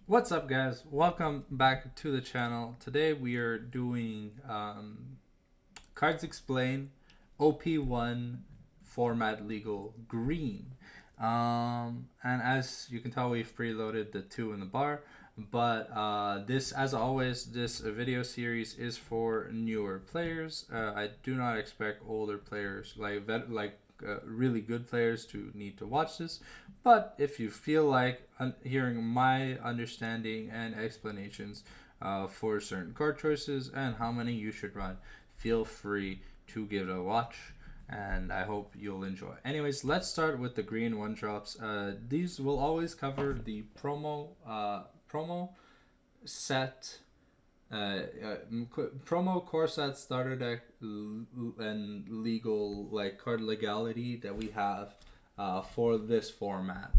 What's up, guys? Welcome back to the channel. Today we are doing Cards Explain OP1 Format Legal Green. And as you can tell, we've preloaded the two in the bar. But this, as always, this video series is for newer players. I do not expect older players, really good players, to need to watch this. But if you feel like hearing my understanding and explanations for certain card choices and how many you should run, feel free to give it a watch. And I hope you'll enjoy. Anyways, let's start with the green one drops. These will always cover the promo set, promo core set, starter deck, and legal card legality that we have for this format.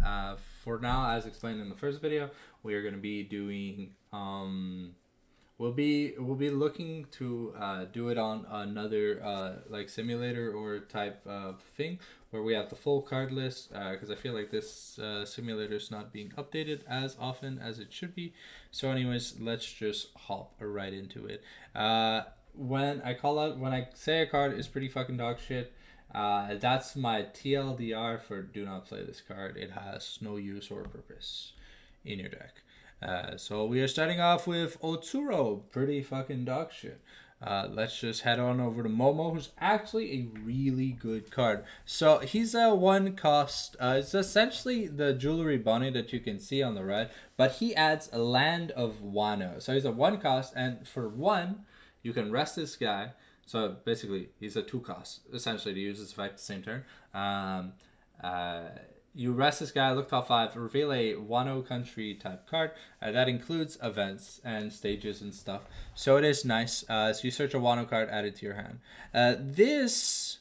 For now, as explained in the first video, we are going to be doing we'll be looking to do it on another simulator or type of thing where we have the full card list, because I feel like this simulator is not being updated as often as it should be. So anyways, let's just hop right into it. When I say a card is pretty fucking dog shit, that's my TLDR for do not play this card. It has no use or purpose in your deck. So we are starting off with Otsuro, pretty fucking dog shit. Let's just head on over to Momo, who's actually a really good card. So he's a one cost. It's essentially the jewelry bunny that you can see on the right, but he adds a land of Wano. So he's a one cost, and for one, you can rest this guy. So basically, he's a two cost, essentially, to use this effect the same turn. You rest this guy, look top 5, reveal a Wano country type card. That includes events and stages and stuff. So it is nice. So you search a Wano card, add it to your hand. This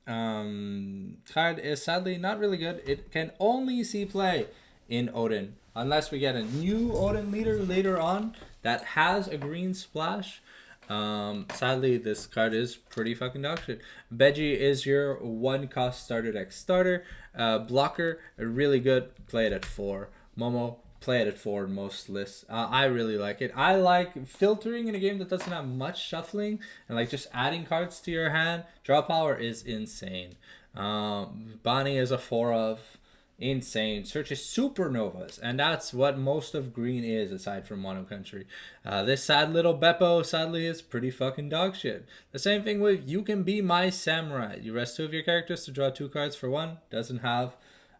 card is sadly not really good. It can only see play in Odin, unless we get a new Odin leader later on that has a green splash. Sadly, this card is pretty fucking dog shit. Beji is your one cost starter deck starter. Blocker, really good. Play it at 4. Momo, play it at 4 in most lists. I really like it. I like filtering in a game that doesn't have much shuffling and like just adding cards to your hand. Draw power is insane. Bonnie is a 4 of. Insane. Searches supernovas, and that's what most of green is, aside from Mono Country. This sad little Beppo, sadly, is pretty fucking dog shit. The same thing with You Can Be My Samurai. You rest 2 of your characters to draw 2 cards for 1. Doesn't have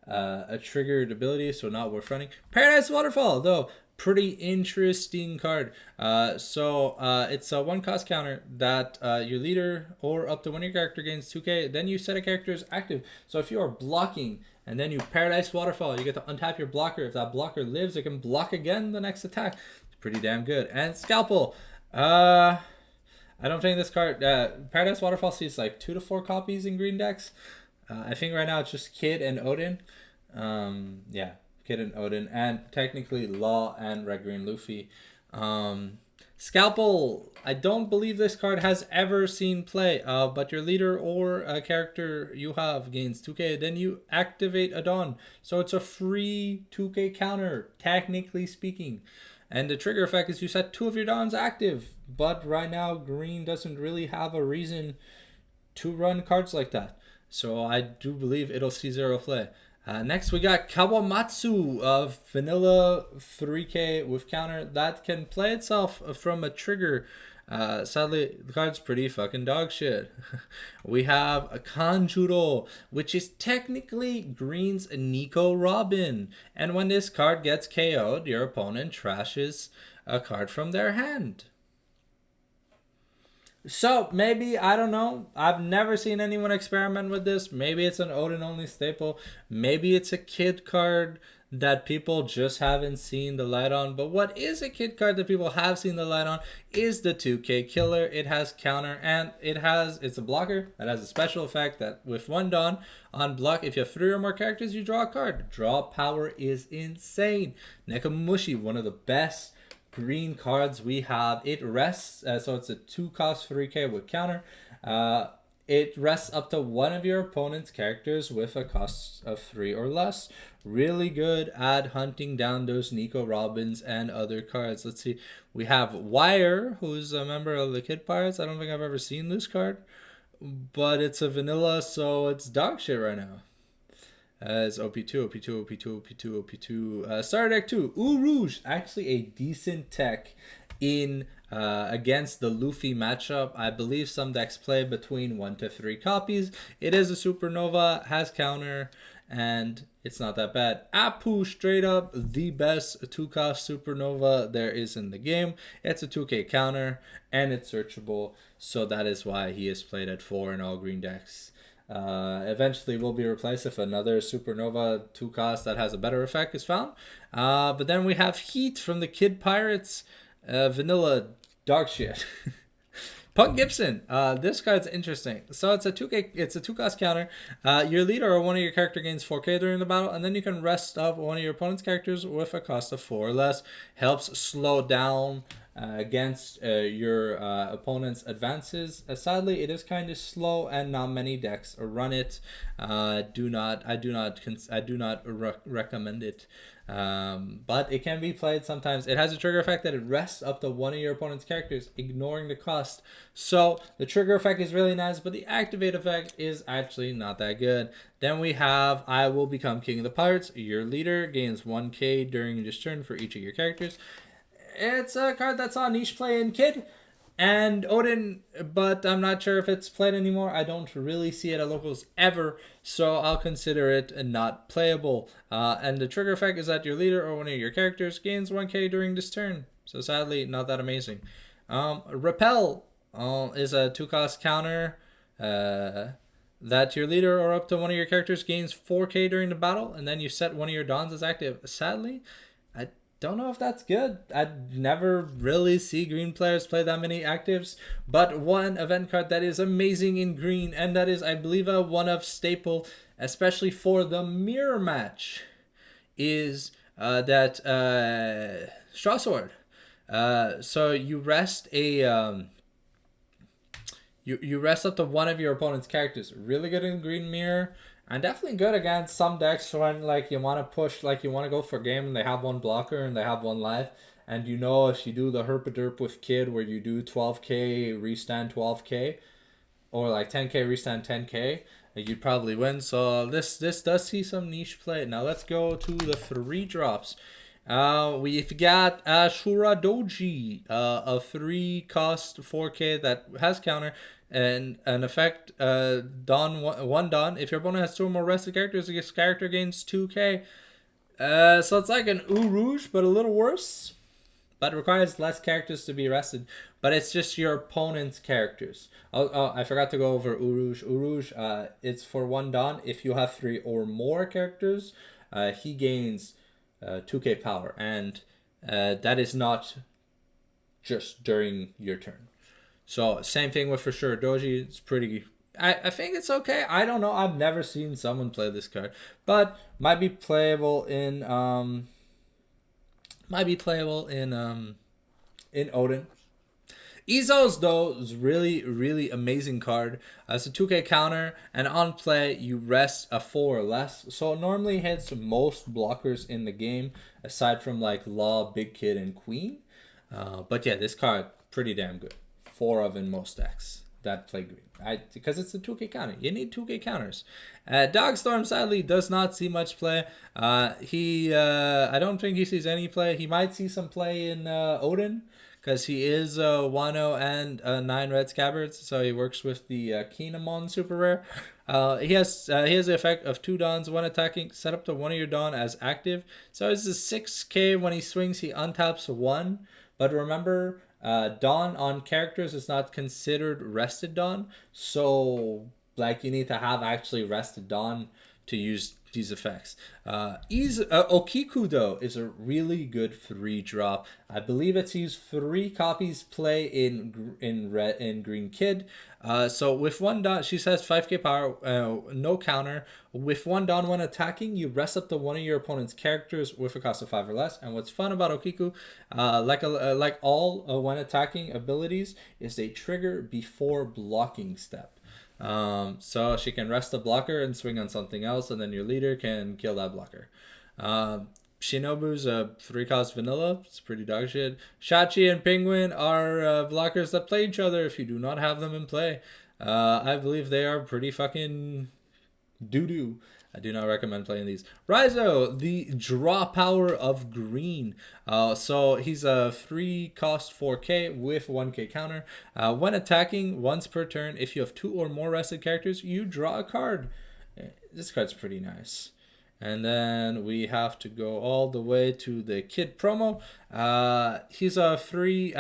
a triggered ability, so not worth running. Paradise Waterfall, though. Pretty interesting card. It's a 1 cost counter that your leader or up to 1 of your character gains 2k. Then you set a character as active. So if you are blocking and then you Paradise Waterfall, you get to untap your blocker. If that blocker lives, it can block again the next attack. It's pretty damn good. And Scalpel. I don't think this card... Paradise Waterfall sees like 2 to 4 copies in green decks. I think right now it's just Kid and Odin. Yeah, Kid and Odin. And technically Law and Red Green Luffy. Scalpel, I don't believe this card has ever seen play, but your leader or a character you have gains 2k, then you activate a Dawn. So it's a free 2k counter, technically speaking. And the trigger effect is you set 2 of your Dawns active, but right now green doesn't really have a reason to run cards like that. So I do believe it'll see 0 play. Next, we got Kawamatsu of Vanilla 3k with counter that can play itself from a trigger. Sadly, the card's pretty fucking dog shit. We have a Kanjuro, which is technically green's Nico Robin. And when this card gets KO'd, your opponent trashes a card from their hand. So maybe, I don't know, I've never seen anyone experiment with this. Maybe it's an Odin only staple. Maybe it's a kid card that people just haven't seen the light on. But what is a kid card that people have seen the light on is the 2k killer. It has counter, and it's a blocker that has a special effect that with 1 Dawn on block, if you have 3 or more characters, you draw a card. Draw power is insane. Nekamushi, one of the best green cards we have. It rests, so it's a 2 cost 3k with counter. it rests up to one of your opponent's characters with a cost of 3 or less. Really good at hunting down those Nico Robins and other cards. Let's see. We have Wire, who's a member of the Kid Pirates. I don't think I've ever seen this card, but it's a vanilla, so it's dog shit right now. As OP2, OP2, OP2, OP2, OP2. Starter deck 2, Ooh Rouge. Actually a decent tech in against the Luffy matchup. I believe some decks play between 1 to 3 copies. It is a supernova, has counter, and it's not that bad. Apu, straight up the best 2-cost supernova there is in the game. It's a 2k counter, and it's searchable, so that is why he is played at 4 in all green decks. Eventually will be replaced if another supernova 2-cost that has a better effect is found. But then we have Heat from the Kid Pirates. Vanilla dog shit. Punk Gibson. This card's interesting. So it's a 2k. It's a 2-cost counter. Your leader or one of your character gains 4k during the battle, and then you can rest up one of your opponent's characters with a cost of 4 or less. Helps slow down against your opponent's advances. Sadly, it is kind of slow, and not many decks run it. I do not recommend it. But it can be played sometimes. It has a trigger effect that it rests up to one of your opponent's characters, ignoring the cost. So the trigger effect is really nice, but the activate effect is actually not that good. Then we have I Will Become King of the Pirates. Your leader gains 1k during this turn for each of your characters. It's a card that's on niche play in Kid and Odin, but I'm not sure if it's played anymore. I don't really see it at locals ever, so I'll consider it not playable. And the trigger effect is that your leader or one of your characters gains 1k during this turn. So sadly, not that amazing. Repel is a 2-cost counter that your leader or up to one of your characters gains 4k during the battle, and then you set one of your Dons as active. Sadly, I don't know if that's good. I'd never really see green players play that many actives, but one event card that is amazing in green, and that is, I believe, a one-of staple, especially for the mirror match, is that Straw Sword. So you rest a you rest up to one of your opponent's characters. Really good in green mirror. And definitely good against some decks when like you want to push, like you want to go for game and they have one blocker and they have one life. And you know if you do the herpaderp with Kid where you do 12k, restand 12k, or like 10k, restand 10k, you'd probably win. So this does see some niche play. Now let's go to the 3 drops. We've got Ashura Doji, a 3-cost 4k that has counter. And an effect, one Don. If your opponent has 2 or more rested characters, this character gains 2k. So it's like an Ooh Rouge, but a little worse. But it requires less characters to be rested. But it's just your opponent's characters. Oh, I forgot to go over Ooh Rouge. Ooh Rouge, it's for 1 Don. If you have 3 or more characters, he gains 2k power. And that is not just during your turn. So same thing with for sure Doji. It's pretty. I think it's okay. I don't know. I've never seen someone play this card, but might be playable in Odin. Izos though is really amazing card. It's a 2k counter, and on play you rest a 4 or less. So it normally hits most blockers in the game, aside from like Law, Big Kid, and Queen. But yeah, this card pretty damn good. 4 of in most decks that play green. Because it's a 2k counter. You need 2k counters. Dogstorm sadly does not see much play. I don't think he sees any play. He might see some play in Odin, because he is 1-0 and 9 red scabbards, so he works with the Kinemon super rare. He has the effect of 2 Dons, 1 attacking, set up to one of your Don as active. So it's a 6k. When he swings, he untaps 1. But remember, Dawn on characters is not considered rested Dawn, so like you need to have actually rested Dawn to use these effects. Okiku though is a really good 3-drop. I believe it's used 3 copies play in Green Kid. So with 1 Dawn, she says 5k power, no counter. With 1 Dawn when attacking, you rest up to one of your opponent's characters with a cost of 5 or less. And what's fun about Okiku, like all when attacking abilities, is they trigger before blocking step. So she can rest a blocker and swing on something else, and then your leader can kill that blocker. Shinobu's a 3-cost vanilla. It's pretty dog shit. Shachi and Penguin are blockers that play each other if you do not have them in play. I believe they are pretty fucking doo-doo. I do not recommend playing these. Raizo, the draw power of green. So he's a 3-cost 4K with 1K counter. When attacking once per turn, if you have 2 or more rested characters, you draw a card. This card's pretty nice. And then we have to go all the way to the Kid promo. He's a 3.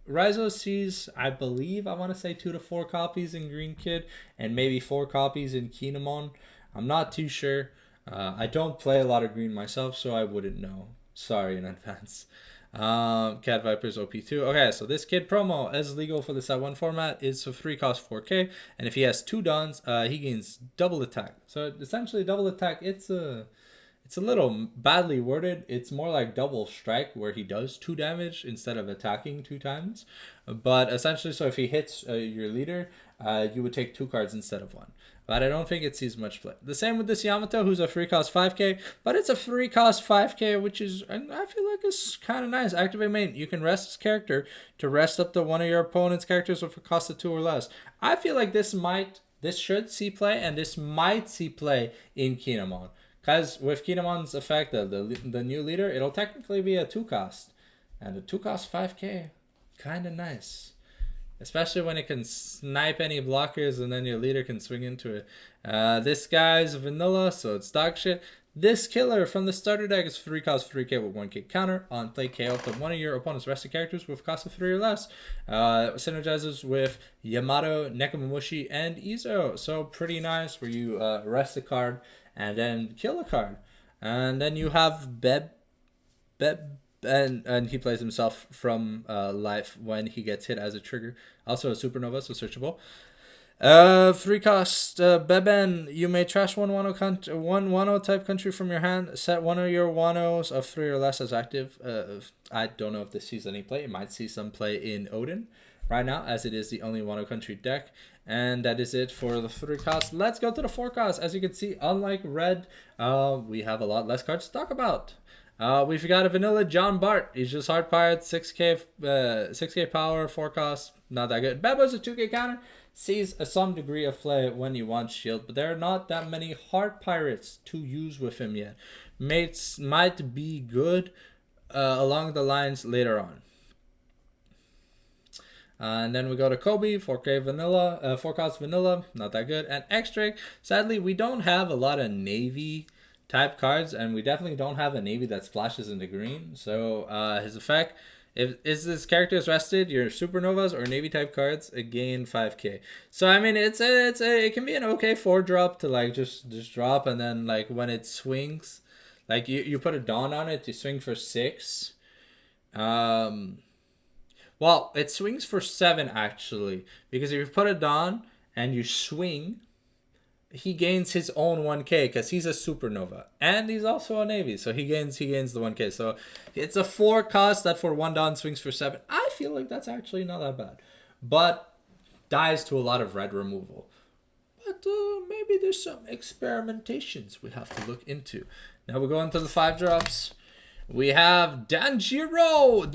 Raizo sees, I believe, I want to say 2 to 4 copies in Green Kid and maybe 4 copies in Kinemon. I'm not too sure. I don't play a lot of green myself, so I wouldn't know. Sorry in advance. Cat Vipers OP2. Okay, so this Kid promo, as legal for the Set 1 format, is a 3-cost 4K, and if he has 2 Dons, he gains double attack. So essentially, double attack, it's a little badly worded. It's more like double strike, where he does 2 damage instead of attacking 2 times. But essentially, so if he hits your leader, you would take 2 cards instead of 1. But I don't think it sees much play. The same with this Yamato, who's a 3-cost 5K, but it's a 3-cost 5K, which is, I feel like it's kind of nice. Activate main. You can rest his character to rest up to one of your opponent's characters with a cost of 2 or less. I feel like this should see play, and this might see play in Kinemon. Because with Kinemon's effect, the new leader, it'll technically be a 2-cost. And a 2-cost 5K, kind of nice. Especially when it can snipe any blockers and then your leader can swing into it. This guy's vanilla, so it's dog shit. This killer from the starter deck is 3-cost 3K with 1K counter. On play, KO up to one of your opponent's rested characters with cost of 3 or less. Synergizes with Yamato, Nekomamushi, and Izo. So pretty nice, where you rest a card and then kill a card. And then you have Beb, and he plays himself from life when he gets hit as a trigger. Also a supernova, so searchable. 3-cost Beben. You may trash one Wano type country from your hand. Set one of your Wanos of 3 or less as active. I don't know if this sees any play. It might see some play in Odin right now, as it is the only Wano country deck. And that is it for the 3-cost. Let's go to the 4-cost. As you can see, unlike red, we have a lot less cards to talk about. We've got a vanilla John Bart. He's just hard pirate, 6K power, 4-cost, not that good. Bebo's a 2K counter, sees some degree of play when you want shield, but there are not that many hard pirates to use with him yet. Mates might be good along the lines later on. And then we go to Kobe, 4K vanilla, 4-cost vanilla, not that good. And X-Drake, sadly, we don't have a lot of Navy type cards, and we definitely don't have a Navy that splashes into green. So his effect, if this character is rested, your supernovas or Navy type cards gain 5K. So I mean, it can be an okay 4-drop to like just drop, and then like when it swings, like you put a Dawn on it to swing for 6. Well, it swings for 7 actually, because if you put a Dawn and you swing, he gains his own 1K because he's a supernova, and he's also a Navy, so he gains the 1K. So it's a 4-cost that for 1 Dawn swings for 7. I feel like that's actually not that bad, but dies to a lot of red removal. But maybe there's some experimentations we have to look into. Now we go into the 5-drops. We have Denjiro.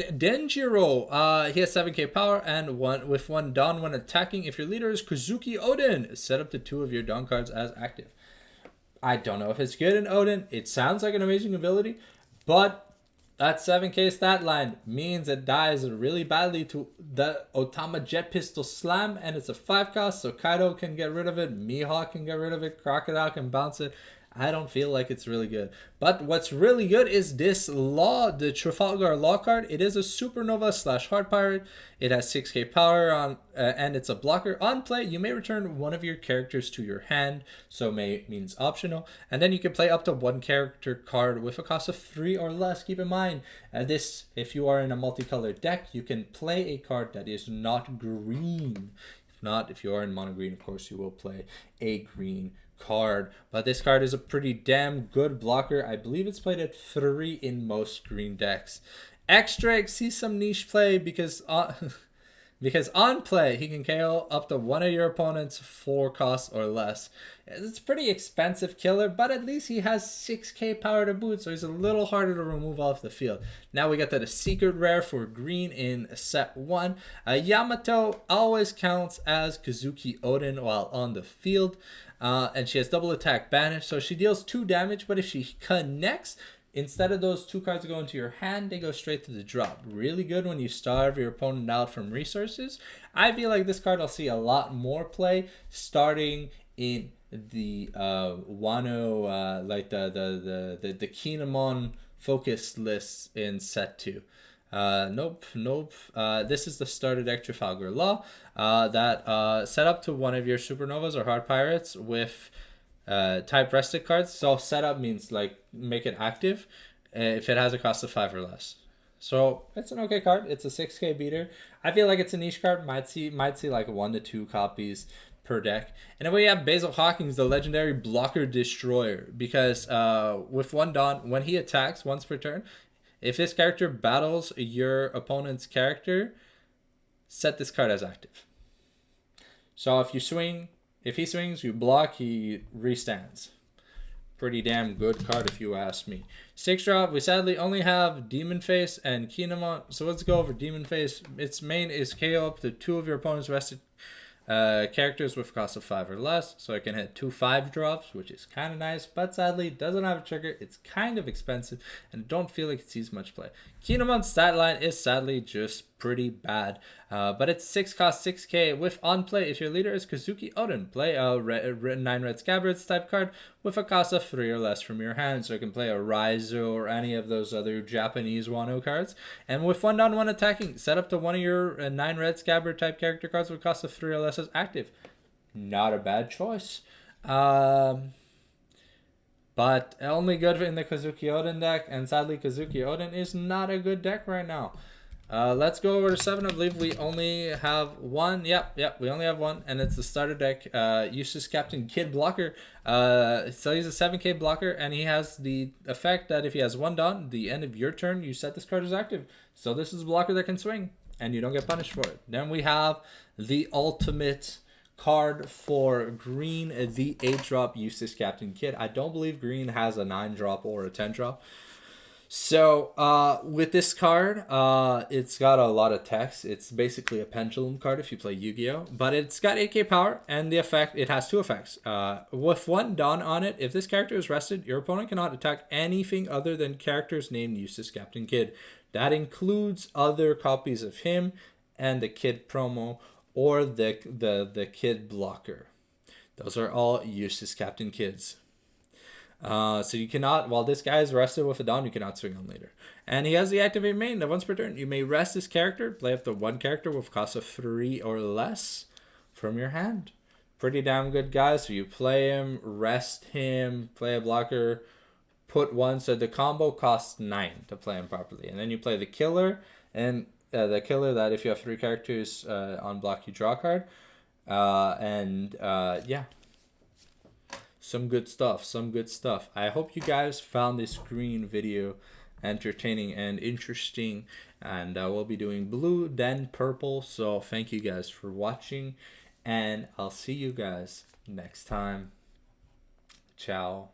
He has 7K power and with 1 Dawn when attacking. If your leader is Kazuki Odin, set up to 2 of your Dawn cards as active. I don't know if it's good in Odin. It sounds like an amazing ability, but that 7K stat line means it dies really badly to the Otama Jet Pistol Slam, and it's a 5-cost, so Kaido can get rid of it, Mihawk can get rid of it, Crocodile can bounce it. I don't feel like it's really good. But what's really good is this the Trafalgar Law card. It is a supernova / hard pirate. It has 6K power on, and it's a blocker. On play, you may return one of your characters to your hand, so means optional. And then you can play up to 1 character card with a cost of 3 or less. Keep in mind, if you are in a multicolored deck, you can play a card that is not green. If you are in mono green, of course, you will play a green card, but this card is a pretty damn good blocker. I believe it's played at 3 in most green decks. X-Drake sees some niche play because Because on play, he can KO up to one of your opponent's 4 costs or less. It's a pretty expensive killer, but at least he has 6k power to boot, so he's a little harder to remove off the field. Now we got the secret rare for green in set 1. Yamato always counts as Kazuki Odin while on the field. And she has double attack banish, so she deals 2 damage, but if she connects, instead of those 2 cards going to your hand, they go straight to the drop. Really good when you starve your opponent out from resources. I feel like this card will see a lot more play starting in the Wano, like the Kinemon focus lists in set 2. Nope. This is the starter deck Trafalgar Law that set up to one of your supernovas or hard pirates with type rested cards. So setup means like make it active if it has a cost of 5 or less. So it's an okay card. It's a 6k beater. I feel like it's a niche card. Might see like 1 to 2 copies per deck. And then we have Basil Hawkins, the legendary blocker destroyer, because with 1 Dawn, when he attacks once per turn, if this character battles your opponent's character, set this card as active. So if he swings, you block, he restands. Pretty damn good card if you ask me. 6 drop, we sadly only have Demon Face and Kinemon. So let's go over Demon Face. Its main is KO up to 2 of your opponent's rested characters with cost of 5 or less, so it can hit 2 5 drops, which is kind of nice, but sadly doesn't have a trigger. It's kind of expensive and I don't feel like it sees much play. Kinemon's stat line is sadly just pretty bad, but it's 6 cost 6k with on play. If your leader is Kazuki Odin, play a 9 red scabbards type card with a cost of 3 or less from your hand, so it can play a Raizo or any of those other Japanese Wano cards. And with 1 down 1 attacking, set up to one of your 9 red scabbard type character cards with cost of 3 or less as active. Not a bad choice. But only good in the Kazuki Odin deck, and sadly Kazuki Odin is not a good deck right now. Let's go over to 7. I believe we only have 1. Yep, we only have 1, and it's the starter deck. Uses Captain Kid blocker. So he's a 7k blocker, and he has the effect that if he has 1 Dawn, the end of your turn, you set this card as active. So this is a blocker that can swing, and you don't get punished for it. Then we have the ultimate card for green, the 8 drop Eustace Captain Kid. I don't believe green has a 9 drop or a 10 drop. So with this card, it's got a lot of text. It's basically a pendulum card if you play Yu-Gi-Oh! But it's got 8k power, and the effect, it has 2 effects. With 1 Dawn on it, if this character is rested, your opponent cannot attack anything other than characters named Eustace Captain Kid. That includes other copies of him and the Kid promo or the Kid blocker. Those are all Eustace Captain Kids. So you cannot, while this guy is rested with a Dawn, you cannot swing on later. And he has the activate main that once per turn, you may rest this character, play up to 1 character with cost of 3 or less from your hand. Pretty damn good guy. So you play him, rest him, play a blocker, put 1. So the combo costs 9 to play him properly. And then you play the killer, and the killer that if you have 3 characters on block, you draw a card. Yeah. Some good stuff. I hope you guys found this green video entertaining and interesting. And we'll be doing blue, then purple. So thank you guys for watching. And I'll see you guys next time. Ciao.